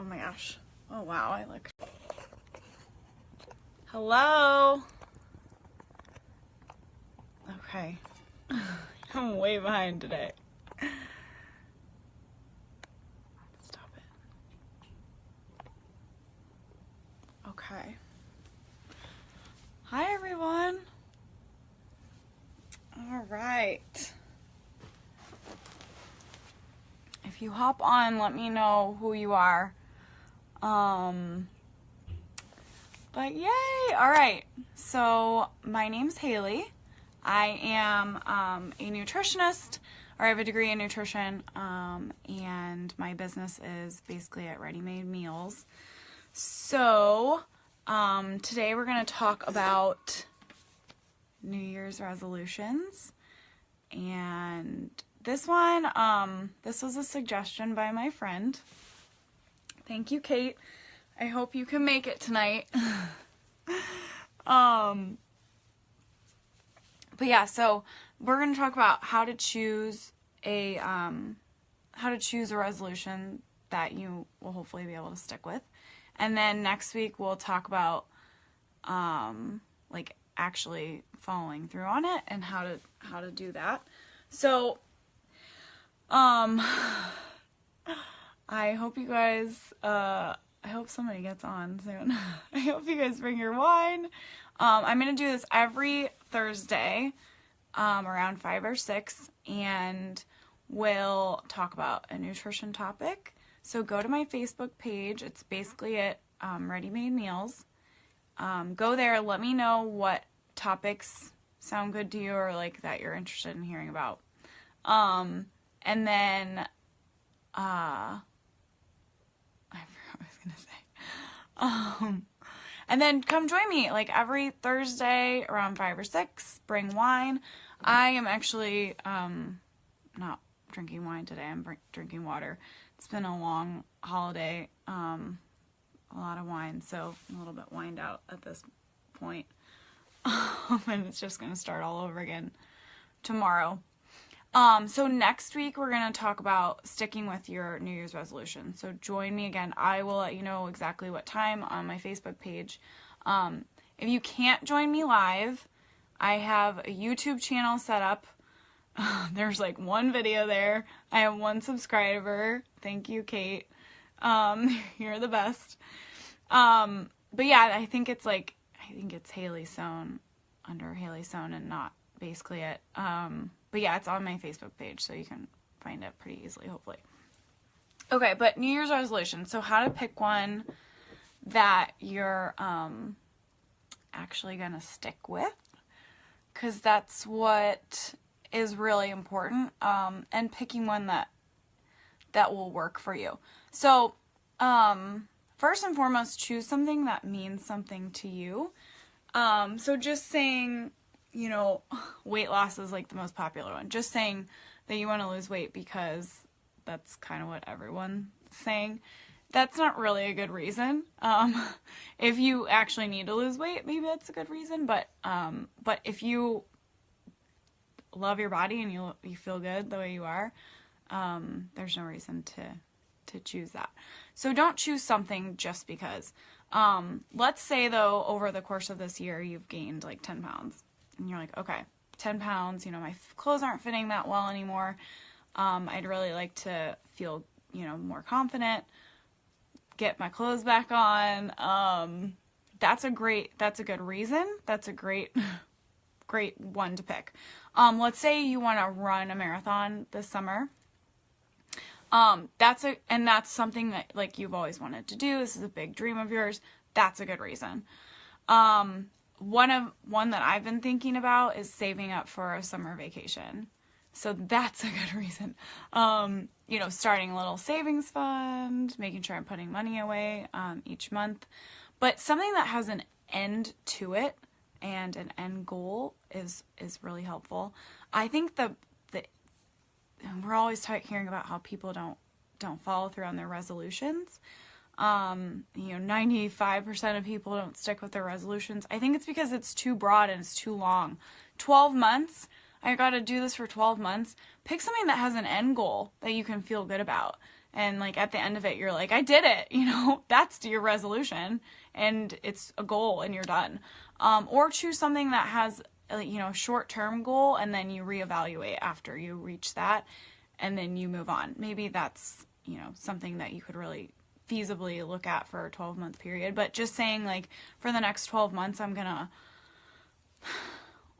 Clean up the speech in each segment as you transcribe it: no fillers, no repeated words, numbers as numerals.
Oh my gosh. Oh wow, I look. Hello. Okay. I'm way behind today. Stop it. Okay. Hi everyone. All right. If you hop on, let me know who you are. But yay! All right. So my name's Haley. I am a nutritionist, or I have a degree in nutrition, and my business is basically at Ready Made Meals. So today we're going to talk about New Year's resolutions, and this one, this was a suggestion by my friend. Thank you, Kate. I hope you can make it tonight. But yeah, so we're going to talk about how to choose a resolution that you will hopefully be able to stick with. And then next week we'll talk about like actually following through on it and how to do that. So I hope you guys I hope somebody gets on soon. I hope you guys bring your wine. I'm going to do this every Thursday around 5 or 6, and we'll talk about a nutrition topic. So go to my Facebook page. It's basically at Ready Made Meals. Go there. Let me know what topics sound good to you or like that you're interested in hearing about. And then I forgot what I was going to say. And then come join me like every Thursday around 5 or 6. Bring wine. I am actually not drinking wine today. I'm drinking water. It's been a long holiday. A lot of wine, so I'm a little bit wined out at this point. And it's just going to start all over again tomorrow. So next week we're going to talk about sticking with your New Year's resolution. So join me again. I will let you know exactly what time on my Facebook page. If you can't join me live, I have a YouTube channel set up. There's like one video there. I have one subscriber. Thank you, Kate. You're the best. But yeah, I think it's Haley Sohn under Haley Sohn and not basically it. But yeah, it's on my Facebook page, so you can find it pretty easily, hopefully. Okay, but New Year's resolution. So how to pick one that you're actually going to stick with, because that's what is really important, and picking one that will work for you. So first and foremost, choose something that means something to you. So just saying, you know, weight loss is like the most popular one. Just saying that you want to lose weight because that's kind of what everyone's saying. That's not really a good reason. If you actually need to lose weight, maybe that's a good reason. But if you love your body and you feel good the way you are, there's no reason to choose that. So don't choose something just because. Let's say though, over the course of this year, you've gained like 10 pounds. And you're like, okay, 10 pounds, you know, my clothes aren't fitting that well anymore. I'd really like to feel, you know, more confident, get my clothes back on. That's a good reason. That's a great one to pick. Let's say you want to run a marathon this summer. That's something that like you've always wanted to do. This is a big dream of yours. That's a good reason. One that I've been thinking about is saving up for a summer vacation. So that's a good reason. You know, starting a little savings fund, making sure I'm putting money away each month. But something that has an end to it and an end goal is really helpful. I think we're always hearing about how people don't follow through on their resolutions. You know, 95% of people don't stick with their resolutions. I think it's because it's too broad and it's too long. 12 months, I got to do this for 12 months. Pick something that has an end goal that you can feel good about. And like at the end of it, you're like, I did it, you know, that's your resolution and it's a goal and you're done. Or choose something that has, you know, short-term goal and then you reevaluate after you reach that and then you move on. Maybe that's, you know, something that you could really feasibly look at for a 12-month period. But just saying like for the next 12 months, I'm going to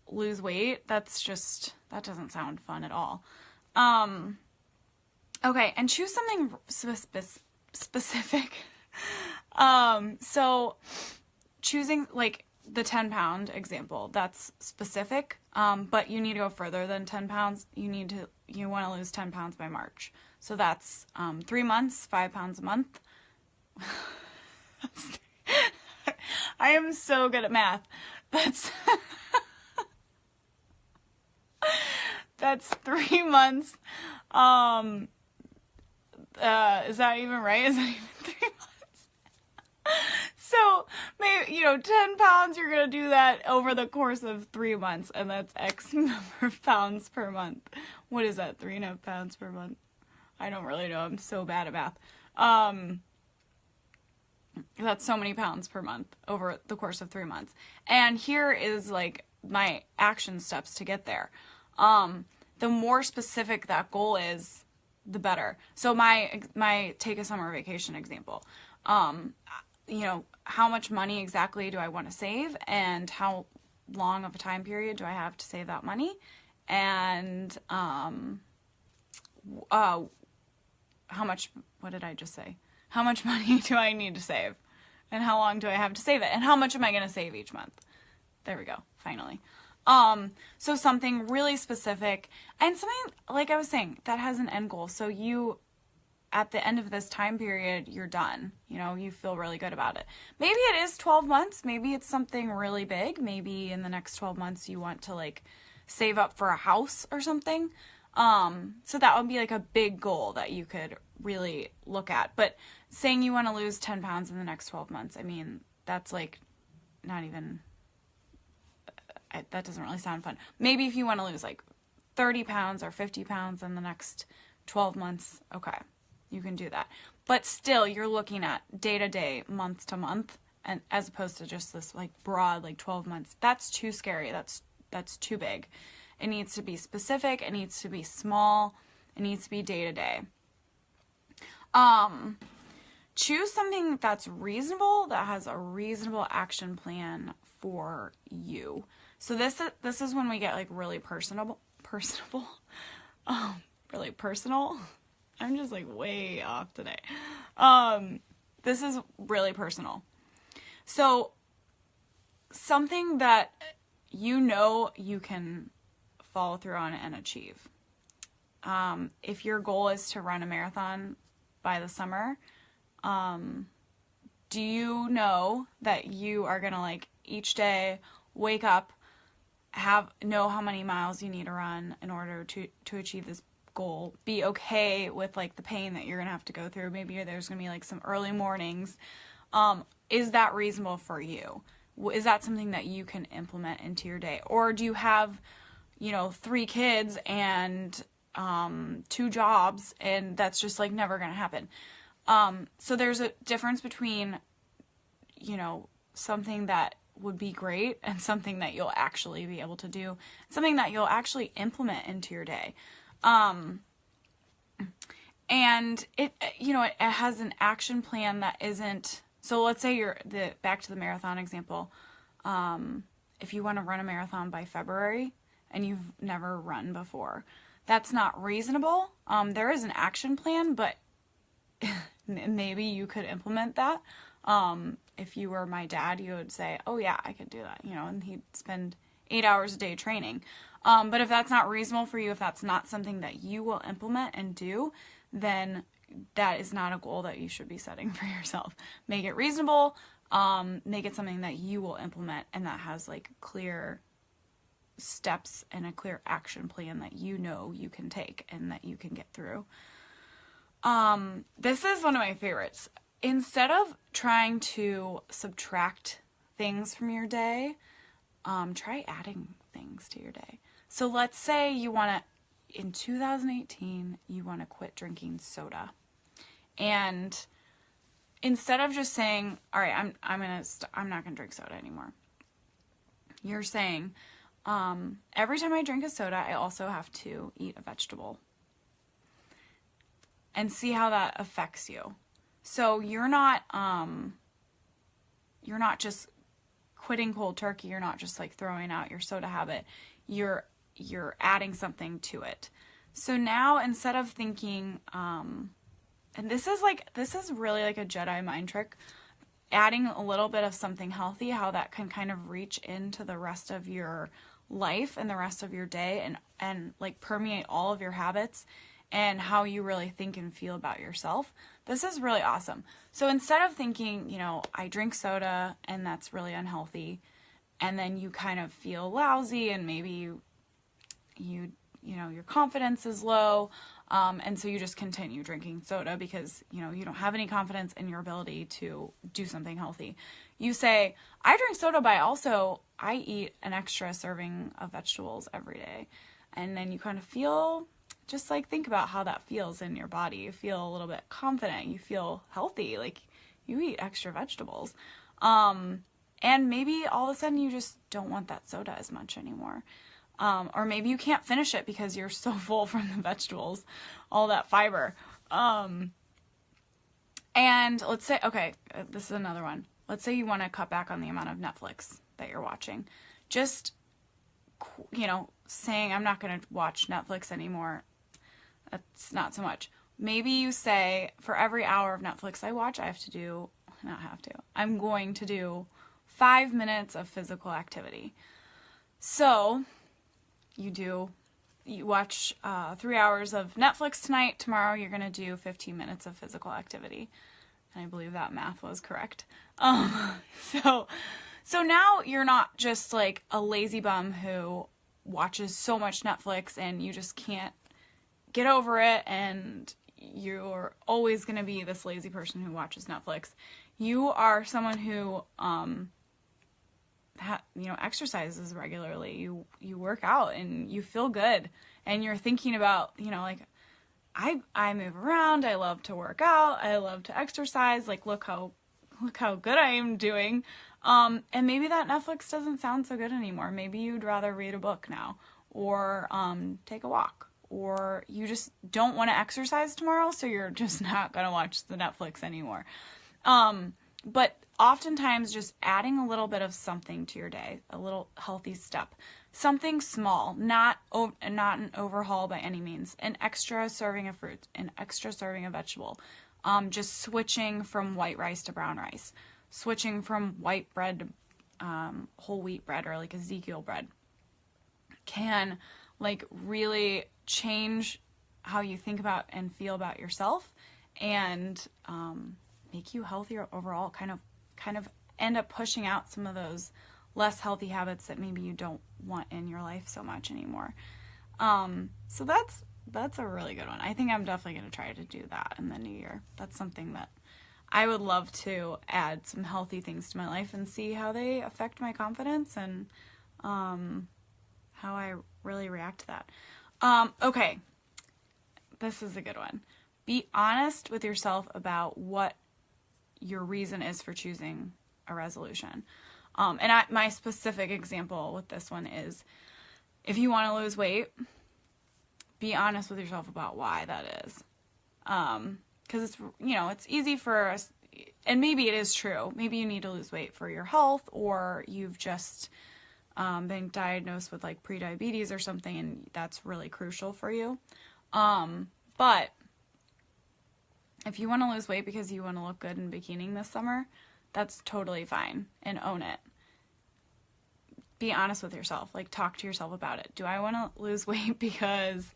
lose weight. That doesn't sound fun at all. Okay, and choose something specific. So choosing like the 10-pound example, that's specific, but you need to go further than 10 pounds. You want to lose 10 pounds by March. So that's 3 months, 5 pounds a month. I am so good at math. That's 3 months. Is that even right? Is that even 3 months? So maybe, 10 pounds, you're going to do that over the course of 3 months, and that's X number of pounds per month. What is that? 3.5 pounds per month? I don't really know. I'm so bad at math. That's so many pounds per month over the course of 3 months. And here is like my action steps to get there. The more specific that goal is, the better. So my take a summer vacation example, how much money exactly do I want to save, and how long of a time period do I have to save that money, and how much, what did I just say? How much money do I need to save, and how long do I have to save it, and how much am I going to save each month? There we go, finally. So something really specific, and something, like I was saying, that has an end goal. So you, at the end of this time period, you're done. You feel really good about it. Maybe it is 12 months. Maybe it's something really big. Maybe in the next 12 months you want to like save up for a house or something. So that would be like a big goal that you could really look at. But saying you want to lose 10 pounds in the next 12 months, I mean, that's like not even, that doesn't really sound fun. Maybe if you want to lose like 30 pounds or 50 pounds in the next 12 months, okay, you can do that. But still, you're looking at day to day, month to month, and as opposed to just this like broad, like 12 months. That's too scary. That's too big. It needs to be specific. It needs to be small. It needs to be day to day. Choose something that's reasonable, that has a reasonable action plan for you. So this is when we get like really personable. Really personal. I'm just like way off today. This is really personal. So something that you can follow through on and achieve. If your goal is to run a marathon by the summer, do you know that you are gonna like each day wake up, know how many miles you need to run in order to achieve this goal, be okay with like the pain that you're gonna have to go through? Maybe there's gonna be like some early mornings. Is that reasonable for you? Is that something that you can implement into your day? Or do you have 3 kids and 2 jobs, and that's just like never gonna happen? So there's a difference between something that would be great and something that you'll actually be able to do, something that you'll actually implement into your day. And it has an action plan that isn't, so let's say back to the marathon example. If you want to run a marathon by February and you've never run before, that's not reasonable. There is an action plan, but maybe you could implement that. If you were my dad, you would say, oh yeah, I could do that, and he'd spend 8 hours a day training. But if that's not reasonable for you, if that's not something that you will implement and do, then that is not a goal that you should be setting for yourself. Make it reasonable, make it something that you will implement and that has like clear steps and a clear action plan that you can take and that you can get through. This is one of my favorites. Instead of trying to subtract things from your day, try adding things to your day. So let's say in 2018, you want to quit drinking soda. And instead of just saying, all right, I'm not going to drink soda anymore. You're saying, every time I drink a soda, I also have to eat a vegetable. And see how that affects you. So you're not just quitting cold turkey. You're not just like throwing out your soda habit. You're adding something to it. So now instead of thinking, and this is really like a Jedi mind trick, adding a little bit of something healthy, how that can kind of reach into the rest of your life and the rest of your day and like permeate all of your habits and how you really think and feel about yourself. This is really awesome. So instead of thinking, I drink soda and that's really unhealthy, and then you kind of feel lousy and maybe your confidence is low, and so you just continue drinking soda because, you don't have any confidence in your ability to do something healthy. You say, I drink soda, but I eat an extra serving of vegetables every day. And then you kind of feel, just like think about how that feels in your body. You feel a little bit confident. You feel healthy. Like you eat extra vegetables. And maybe all of a sudden you just don't want that soda as much anymore. Or maybe you can't finish it because you're so full from the vegetables, all that fiber. And let's say, okay, this is another one. Let's say you want to cut back on the amount of Netflix that you're watching. Just, saying I'm not going to watch Netflix anymore. That's not so much. Maybe you say, for every hour of Netflix I watch, I'm going to do 5 minutes of physical activity. So you watch 3 hours of Netflix tonight. Tomorrow you're going to do 15 minutes of physical activity. And I believe that math was correct. So now you're not just like a lazy bum who watches so much Netflix and you just can't get over it and you're always going to be this lazy person who watches Netflix. You are someone who exercises regularly. You work out and you feel good and you're thinking about, I move around, I love to work out, I love to exercise, like look how good I am doing. And maybe that Netflix doesn't sound so good anymore. Maybe you'd rather read a book now or take a walk, or you just don't want to exercise tomorrow, so you're just not going to watch the Netflix anymore. But oftentimes just adding a little bit of something to your day, a little healthy step, something small, not an overhaul by any means, an extra serving of fruit, an extra serving of vegetable, just switching from white rice to brown rice, switching from white bread to whole wheat bread or like Ezekiel bread can like really change how you think about and feel about yourself and make you healthier overall, kind of end up pushing out some of those less healthy habits that maybe you don't want in your life so much anymore. So that's a really good one. I think I'm definitely going to try to do that in the new year. That's something that I would love to add some healthy things to my life and see how they affect my confidence and how I really react to that. Okay, this is a good one. Be honest with yourself about what your reason is for choosing a resolution. And my specific example with this one is if you want to lose weight, be honest with yourself about why that is. Because it's easy for us, and maybe it is true. Maybe you need to lose weight for your health, or you've just been diagnosed with like prediabetes or something, and that's really crucial for you. But if you want to lose weight because you want to look good in bikini this summer, that's totally fine, and own it. Be honest with yourself. Like, talk to yourself about it. Do I want to lose weight because,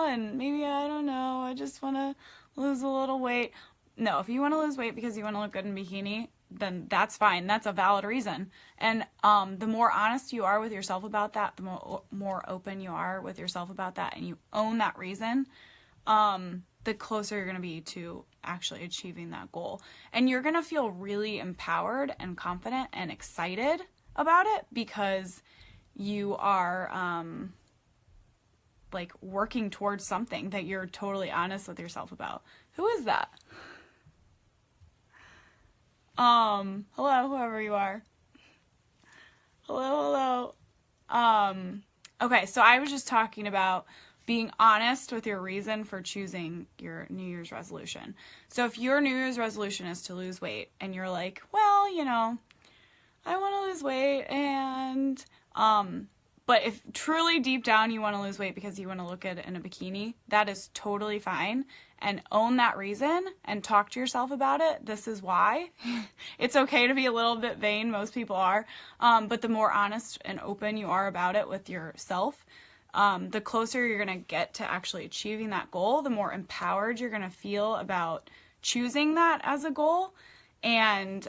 and maybe, I don't know, I just want to lose a little weight. No, if you want to lose weight because you want to look good in bikini, then that's fine. That's a valid reason. And the more honest you are with yourself about that, the more open you are with yourself about that, and you own that reason, the closer you're going to be to actually achieving that goal. And you're going to feel really empowered and confident and excited about it because you are like working towards something that you're totally honest with yourself about. Who is that? Hello, whoever you are. Hello. Okay, so I was just talking about being honest with your reason for choosing your New Year's resolution. So if your New Year's resolution is to lose weight and you're like, well, you know, I want to lose weight and, but if truly deep down you want to lose weight because you want to look good in a bikini, that is totally fine. And own that reason and talk to yourself about it. This is why. It's okay to be a little bit vain. Most people are. But the more honest and open you are about it with yourself, the closer you're going to get to actually achieving that goal, the more empowered you're going to feel about choosing that as a goal. And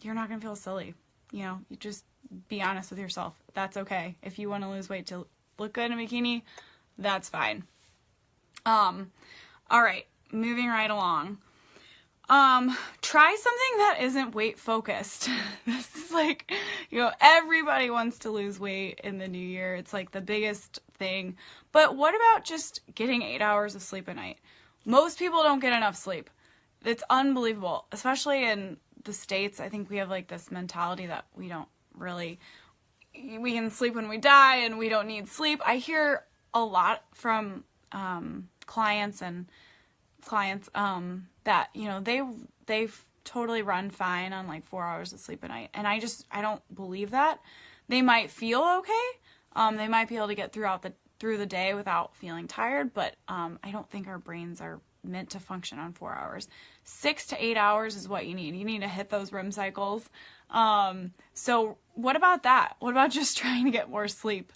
you're not going to feel silly. You know, you just be honest with yourself. That's okay. If you want to lose weight to look good in a bikini, that's fine. All right, moving right along. Try something that isn't weight focused. This is like, you know, everybody wants to lose weight in the new year. It's like the biggest thing. But what about just getting 8 hours of sleep a night? Most people don't get enough sleep. It's unbelievable, especially in the States. I think we have like this mentality that we can sleep when we die and we don't need sleep. I hear a lot from clients that, you know, they've totally run fine on like 4 hours of sleep a night. And I don't believe that. They might feel okay. They might be able to get through the day without feeling tired, but I don't think our brains are meant to function on 4 hours. 6 to 8 hours is what you need. You need to hit those REM cycles. So what about that? What about just trying to get more sleep?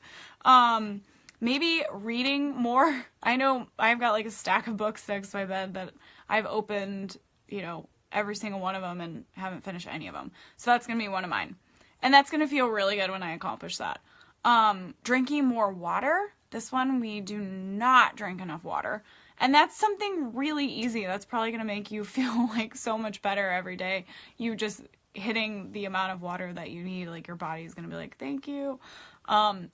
Maybe reading more. I know I've got like a stack of books next to my bed that I've opened, you know, every single one of them and haven't finished any of them. So that's going to be one of mine. And that's going to feel really good when I accomplish that. Drinking more water. This one, we do not drink enough water. And that's something really easy. That's probably going to make you feel like so much better every day. You just hitting the amount of water that you need, like your body's going to be like, thank you.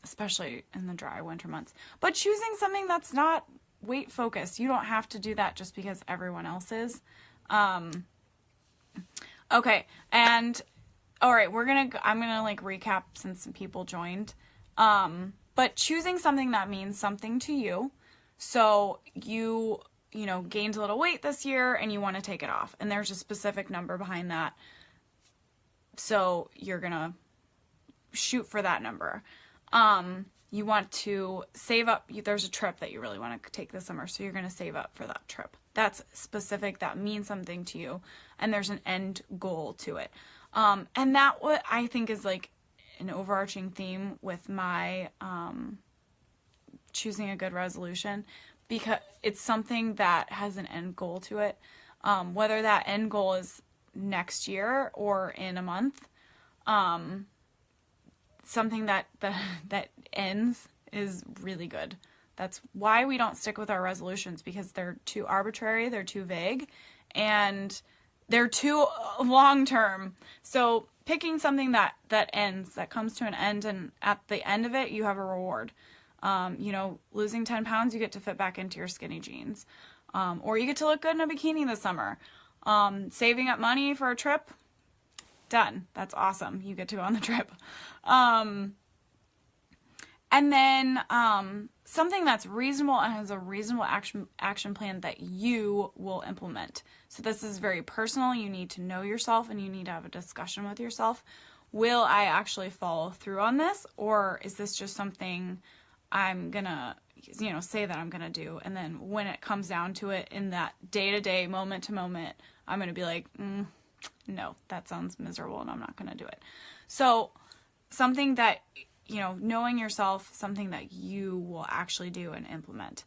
Especially in the dry winter months. But choosing something that's not weight focused. You don't have to do that just because everyone else is. Okay. And all right, I'm going to like recap since some people joined. But choosing something that means something to you. So you know, gained a little weight this year and you want to take it off. And there's a specific number behind that. So you're going to shoot for that number. You want to save up. There's a trip that you really want to take this summer. So you're going to save up for that trip. That's specific. That means something to you. And there's an end goal to it. And that what I think is like an overarching theme with my, choosing a good resolution, because it's something that has an end goal to it. Whether that end goal is next year or in a month, something that ends is really good. That's why we don't stick with our resolutions, because they're too arbitrary, they're too vague, and they're too long-term. So picking something that ends, that comes to an end, and at the end of it, you have a reward. You know, losing 10 pounds, you get to fit back into your skinny jeans. Or you get to look good in a bikini this summer. Saving up money for a trip, done. That's awesome. You get to go on the trip. And then something that's reasonable and has a reasonable action plan that you will implement. So this is very personal. You need to know yourself and you need to have a discussion with yourself. Will I actually follow through on this, or is this just something I'm gonna, you know, say that I'm gonna do, and then when it comes down to it in that day-to-day, moment-to-moment, I'm gonna be like, no, that sounds miserable and I'm not gonna do it. So something that, you know, knowing yourself, something that you will actually do and implement.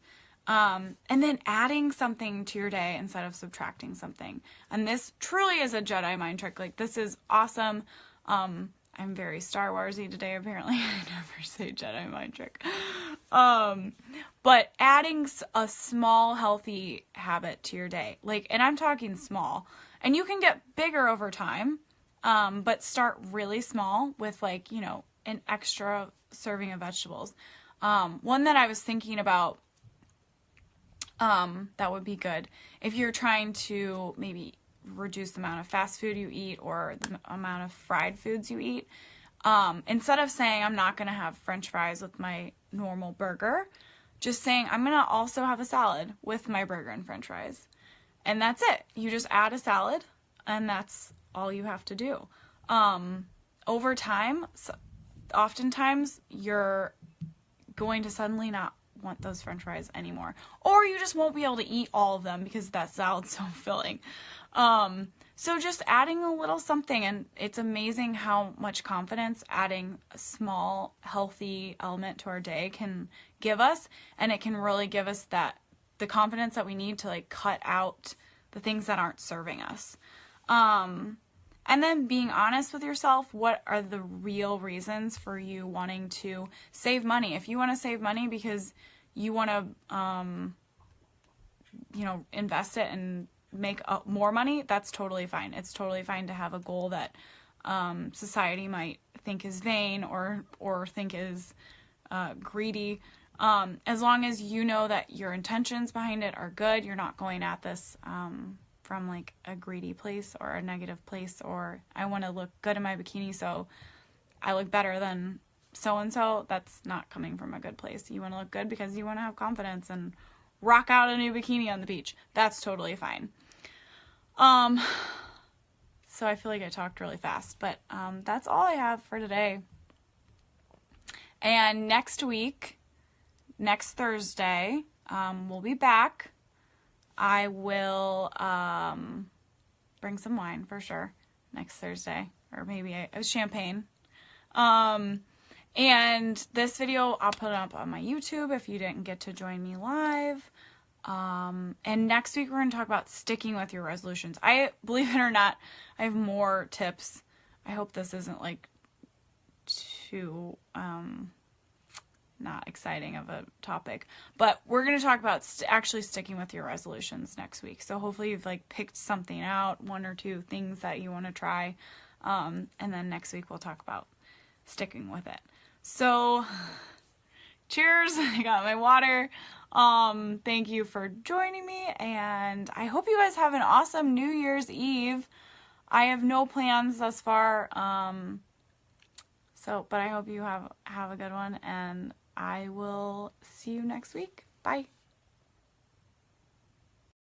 And then adding something to your day instead of subtracting something. And this truly is a Jedi mind trick. Like, this is awesome. I'm very Star Wars-y today, apparently. I never say Jedi mind trick. But adding a small, healthy habit to your day. Like, and I'm talking small. And you can get bigger over time, but start really small with, like, you know, an extra serving of vegetables. One that I was thinking about that would be good if you're trying to maybe reduce the amount of fast food you eat or the amount of fried foods you eat. Instead of saying I'm not going to have French fries with my normal burger, just saying I'm going to also have a salad with my burger and French fries. And that's it. You just add a salad and that's all you have to do. Over time, oftentimes you're going to suddenly not want those French fries anymore, or you just won't be able to eat all of them because that salad's so filling. So just adding a little something, and it's amazing how much confidence adding a small healthy element to our day can give us, and it can really give us the confidence that we need to like cut out the things that aren't serving us. And then being honest with yourself, what are the real reasons for you wanting to save money? If you want to save money because you want to, invest it and make more money, that's totally fine. It's totally fine to have a goal that society might think is vain or think is greedy. As long as you know that your intentions behind it are good, you're not going at this from like a greedy place or a negative place, or I want to look good in my bikini so I look better than so-and-so. That's not coming from a good place. You want to look good because you want to have confidence and rock out a new bikini on the beach. That's totally fine. So I feel like I talked really fast, but that's all I have for today. And next week, next Thursday, we'll be back. I will bring some wine for sure next Thursday, or maybe champagne. And this video, I'll put it up on my YouTube if you didn't get to join me live. And next week we're going to talk about sticking with your resolutions. Believe it or not, I have more tips. I hope this isn't like too not exciting of a topic, but we're going to talk about actually sticking with your resolutions next week. So hopefully you've like picked something out, one or two things that you want to try. And then next week we'll talk about sticking with it. So cheers. I got my water. Thank you for joining me, and I hope you guys have an awesome New Year's Eve. I have no plans thus far. But I hope you have a good one, and I will see you next week. Bye.